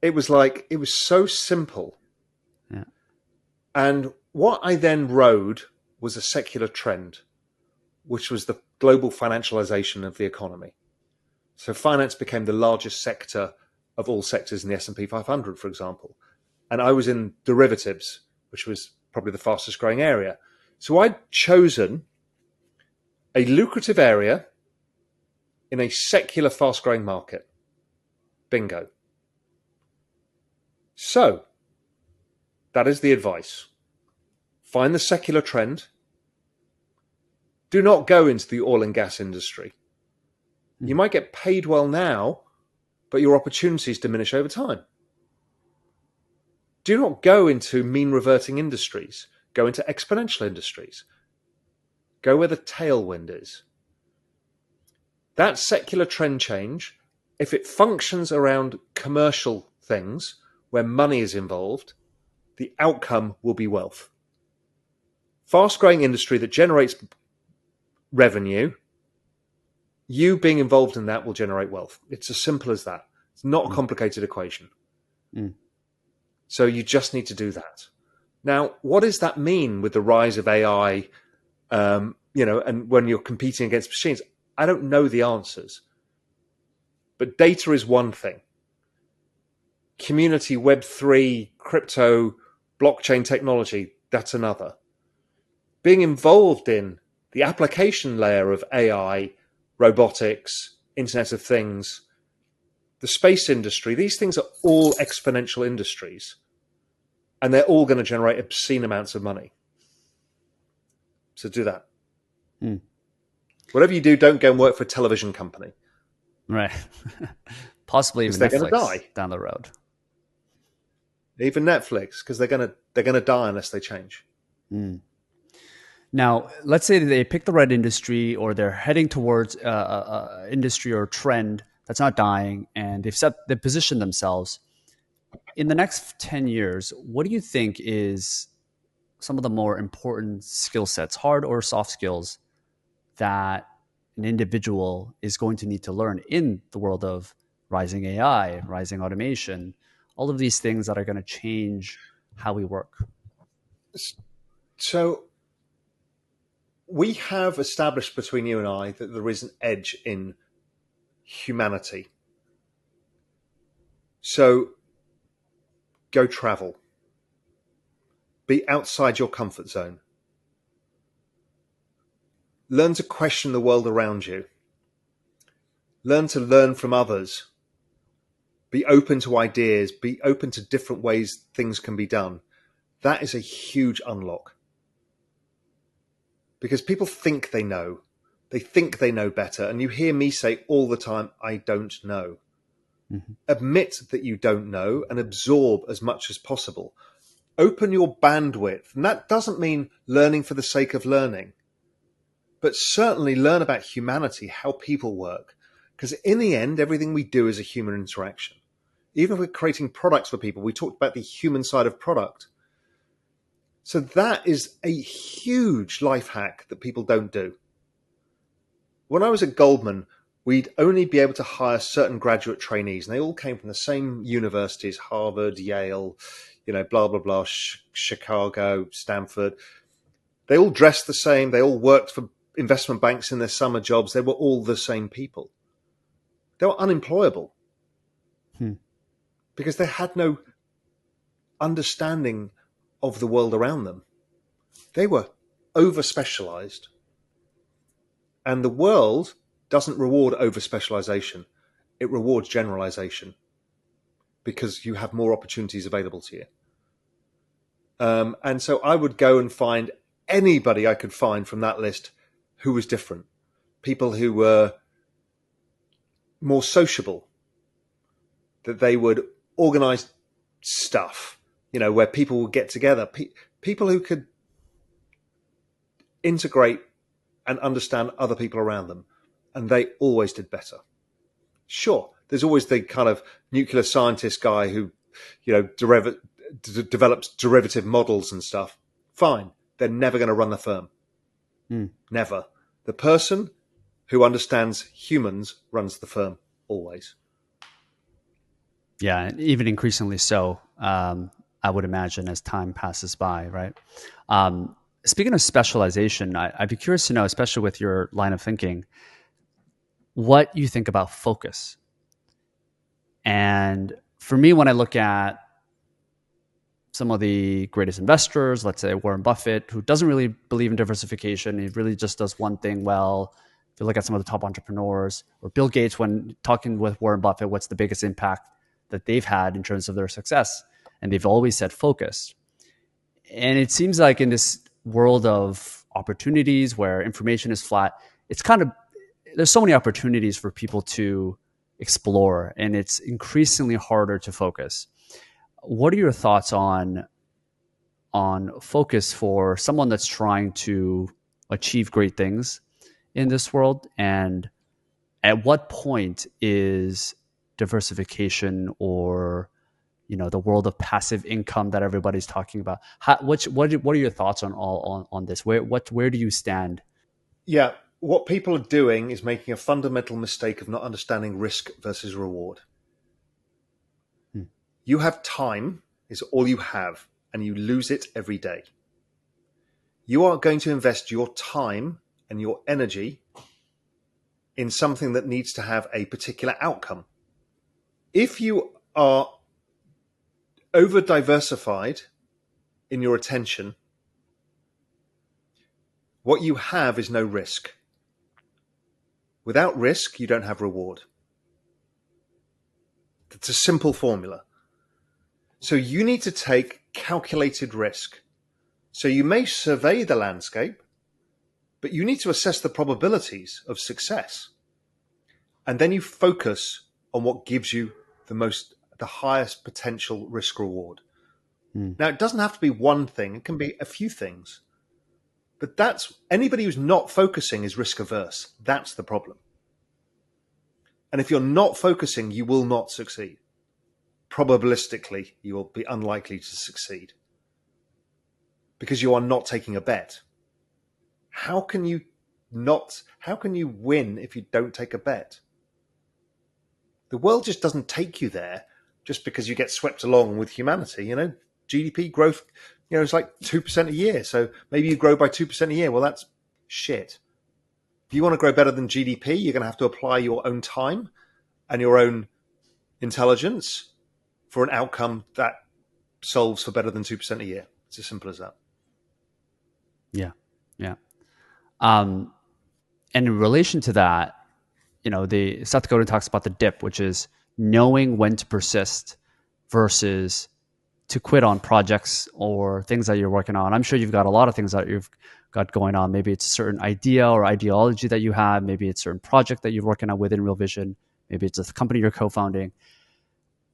It was so simple. Yeah. And what I then rode was a secular trend, which was the global financialization of the economy. So finance became the largest sector of all sectors in the S&P 500, for example. And I was in derivatives, which was probably the fastest growing area. So I'd chosen a lucrative area in a secular fast growing market. Bingo. So that is the advice. Find the secular trend. Do not go into the oil and gas industry. You might get paid well now, but your opportunities diminish over time. Do not go into mean reverting industries. Go into exponential industries. Go where the tailwind is. That secular trend change, if it functions around commercial things where money is involved, the outcome will be wealth. Fast-growing industry that generates revenue, you being involved in that will generate wealth. It's as simple as that. It's not a complicated equation. Mm. So you just need to do that. Now, what does that mean with the rise of AI, and when you're competing against machines? I don't know the answers. But data is one thing. Community, Web3, crypto, blockchain technology, that's another. Being involved in the application layer of AI, robotics, Internet of Things, the space industry, these things are all exponential industries. And they're all going to generate obscene amounts of money. So do that. Mm. Whatever you do, don't go and work for a television company. Right. Possibly even they're going to Netflix die down the road. Even Netflix, because they're going to die unless they change. Mm. Now, let's say that they pick the right industry, or they're heading towards a industry or trend that's not dying, and they've positioned themselves. In the next 10 years, what do you think is some of the more important skill sets, hard or soft skills, that an individual is going to need to learn in the world of rising AI, rising automation, all of these things that are going to change how we work? So we have established between you and I that there is an edge in humanity. So go travel. Be outside your comfort zone. Learn to question the world around you. Learn to learn from others. Be open to ideas. Be open to different ways things can be done. That is a huge unlock. Because people think they know. They think they know better. And you hear me say all the time, I don't know. Mm-hmm. Admit that you don't know and absorb as much as possible. Open your bandwidth. And that doesn't mean learning for the sake of learning. But certainly learn about humanity, how people work. Because in the end, everything we do is a human interaction. Even if we're creating products for people, we talked about the human side of product. So that is a huge life hack that people don't do. When I was at Goldman, we'd only be able to hire certain graduate trainees, and they all came from the same universities, Harvard, Yale, blah, blah, blah, Chicago, Stanford. They all dressed the same. They all worked for investment banks in their summer jobs. They were all the same people. They were unemployable because they had no understanding of the world around them. They were over specialized. And the world doesn't reward over specialization, it rewards generalization because you have more opportunities available to you. And so I would go and find anybody I could find from that list who was different. People who were more sociable, that they would organize stuff, where people would get together. People who could integrate and understand other people around them. And they always did better. Sure, there's always the kind of nuclear scientist guy who, develops derivative models and stuff. Fine. They're never going to run the firm. Never. The person who understands humans runs the firm, always. Yeah, even increasingly so, I would imagine, as time passes by, right? Speaking of specialization, I'd be curious to know, especially with your line of thinking, what you think about focus. And for me, when I look at some of the greatest investors, let's say Warren Buffett, who doesn't really believe in diversification, he really just does one thing well. If you look at some of the top entrepreneurs, or Bill Gates, when talking with Warren Buffett, what's the biggest impact that they've had in terms of their success? And they've always said focus. And it seems like in this world of opportunities where information is flat, there's so many opportunities for people to explore, and it's increasingly harder to focus. What are your thoughts on focus for someone that's trying to achieve great things in this world? And at what point is diversification, or the world of passive income that everybody's talking about, what are your thoughts on this? Where do you stand? Yeah, what people are doing is making a fundamental mistake of not understanding risk versus reward. You have time, is all you have, and you lose it every day. You are going to invest your time and your energy in something that needs to have a particular outcome. If you are over diversified in your attention, what you have is no risk. Without risk, you don't have reward. It's a simple formula. So you need to take calculated risk. So you may survey the landscape, but you need to assess the probabilities of success. And then you focus on what gives you the highest potential risk reward. Now, it doesn't have to be one thing. It can be a few things. But anybody who's not focusing is risk averse. That's the problem. And if you're not focusing, you will not succeed. Probabilistically, you will be unlikely to succeed because you are not taking a bet. How can you win if you don't take a bet? The world just doesn't take you there just because you get swept along with humanity. GDP growth, it's like 2% a year. So maybe you grow by 2% a year. Well, that's shit. If you want to grow better than GDP, you're going to have to apply your own time and your own intelligence for an outcome that solves for better than 2% a year. It's as simple as that. Yeah. Yeah. And in relation to that, the Seth Godin talks about the dip, which is knowing when to persist versus to quit on projects or things that you're working on. I'm sure you've got a lot of things that you've got going on. Maybe it's a certain idea or ideology that you have. Maybe it's a certain project that you're working on within Real Vision. Maybe it's a company you're co-founding.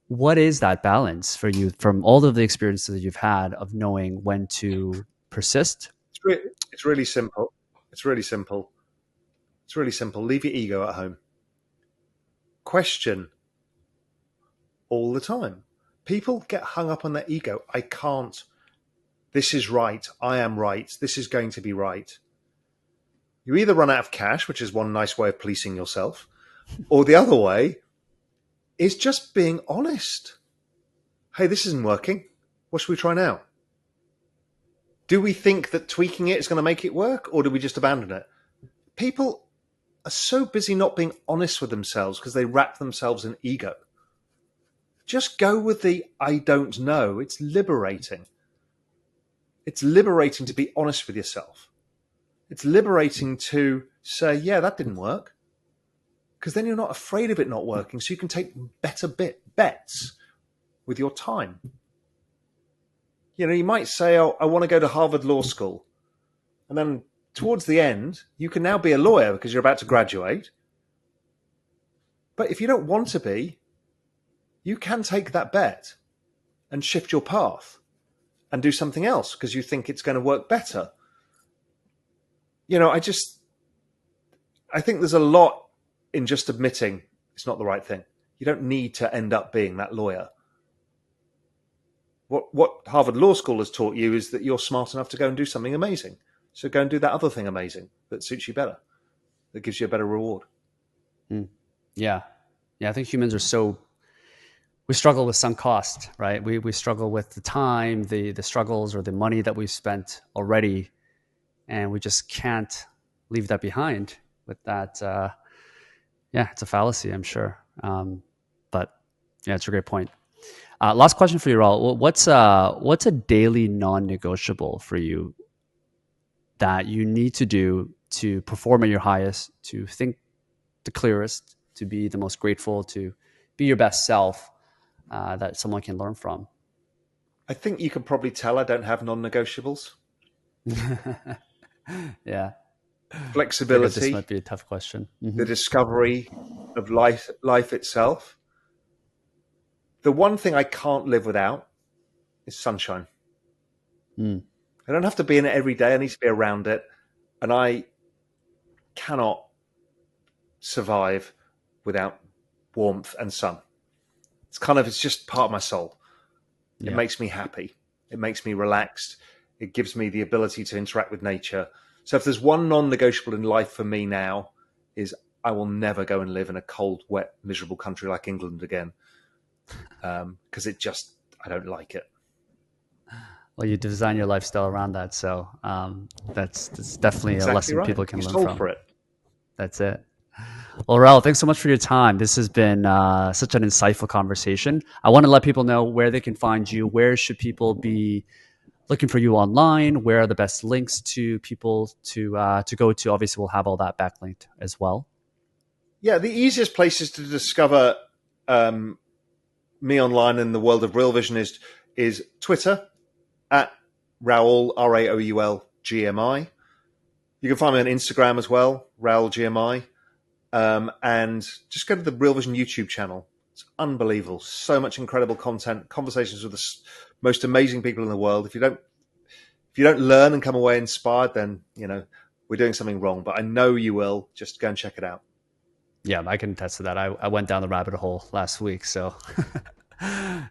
What is that balance for you from all of the experiences that you've had of knowing when to persist? It's really simple. It's really simple. It's really simple. Leave your ego at home. Question all the time. People get hung up on their ego. I can't. This is right. I am right. This is going to be right. You either run out of cash, which is one nice way of policing yourself, or the other way is just being honest. Hey, this isn't working. What should we try now? Do we think that tweaking it is going to make it work, or do we just abandon it? People are so busy not being honest with themselves because they wrap themselves in ego. Just go with the I don't know. It's liberating. It's liberating to be honest with yourself. It's liberating to say, yeah, that didn't work. Because then you're not afraid of it not working, so you can take better bets with your time. You know, you might say, oh, I want to go to Harvard Law School. And then towards the end, you can now be a lawyer because you're about to graduate. But if you don't want to be, you can take that bet and shift your path and do something else because you think it's going to work better. You know, I think there's a lot in just admitting it's not the right thing. You don't need to end up being that lawyer. What Harvard Law School has taught you is that you're smart enough to go and do something amazing. So go and do that other thing amazing that suits you better, that gives you a better reward. Yeah. I think humans are we struggle with sunk cost, right? We struggle with the time, the struggles, or the money that we've spent already, and we just can't leave that behind. With that, it's a fallacy, I'm sure. But yeah, it's a great point. Last question for you, Raoul. What's a daily non-negotiable for you that you need to do to perform at your highest, to think the clearest, to be the most grateful, to be your best self, that someone can learn from? I think you can probably tell I don't have non-negotiables. Yeah. Flexibility. This might be a tough question. The discovery of life itself. The one thing I can't live without is sunshine. I don't have to be in it every day. I need to be around it. And I cannot survive without warmth and sun. It's just part of my soul. Yeah. It makes me happy. It makes me relaxed. It gives me the ability to interact with nature. So if there's one non-negotiable in life for me now, is I will never go and live in a cold, wet, miserable country like England again. Because I don't like it. Well, you design your lifestyle around that. So that's definitely exactly a lesson right. people can you learn sold from. For it. That's it. Well, Raoul, thanks so much for your time. This has been such an insightful conversation. I want to let people know where they can find you. Where should people be looking for you online? Where are the best links to people to go to? Obviously, we'll have all that backlinked as well. Yeah, the easiest places to discover me online in the world of Real Vision is Twitter at Raoul, Raoul GMI. You can find me on Instagram as well, Raoul GMI. And just go to the Real Vision YouTube channel. It's unbelievable. So much incredible content, conversations with the most amazing people in the world. If you don't learn and come away inspired, then, we're doing something wrong. But I know you will. Just go and check it out. Yeah, I can attest to that. I went down the rabbit hole last week. So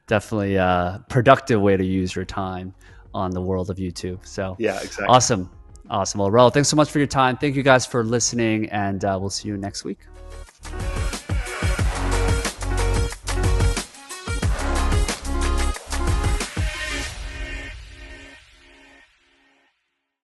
definitely a productive way to use your time on the world of YouTube. So yeah, exactly. Awesome. Well, Raoul, thanks so much for your time. Thank you guys for listening, and we'll see you next week.